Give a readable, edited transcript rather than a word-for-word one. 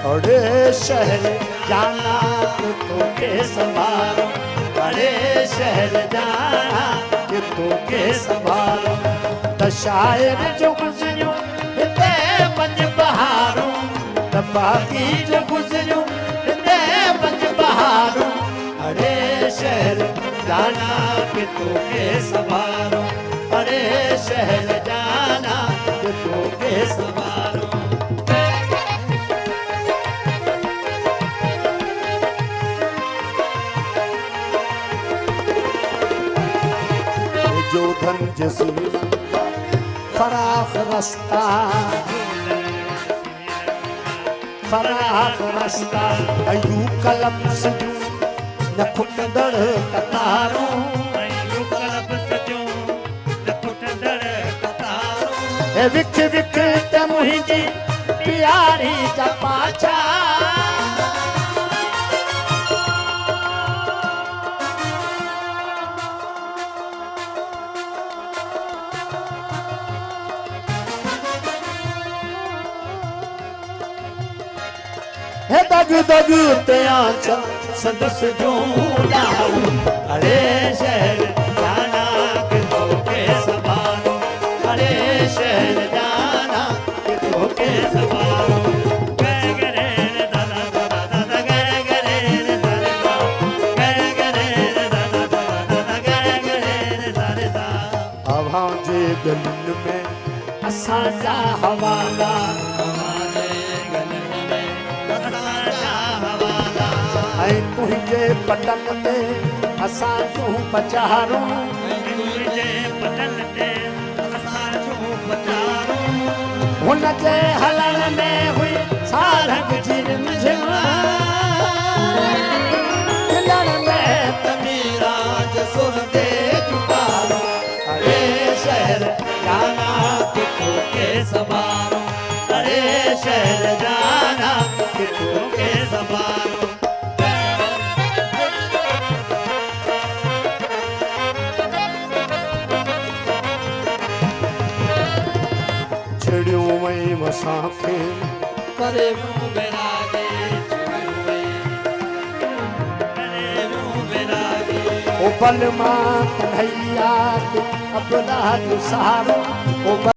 अरे शहर जाना तो के संभालो, अरे शहर जाना तो के संभालो। त शायर जो गुजरियो हिते पंज बहारूं, त बाकी जो गुजरियो हिते पंज बहारूं। अरे शहर जाना तो के संभालो, अरे शहर जाना तो के संभालो। जो धन जैसे फराख रास्ता, फराख रास्ता अयू कलम सजू न खुटंदड़ कतारूं, अयू कलम सजू न खुटंदड़ कतारूं। ए विख विख त मुंहिंजी प्यारी जा पाछा, हे दग दग ते आंचा संदस जो डालूं। अरे शहर जाना तो के संभालो, अरे शहर जाना तो के संभालो। अवां जे गलिन में असां जा हवाला, तुझे पटन ते असां जूं पचारूं, तुझे पटन ते असां जूं पचारूं। हुन जे हलण में हुई सारंग जी रिमझिम, खिलण में तमीरा जो सुर दे जुबारो। अरे शहर जाना तो के संभालो, अरे शहर जाना तो के संभालो। मसाखे करे बेरागे, ओ बलमा कन्हैया के अब्दुल्ला जो सहारो।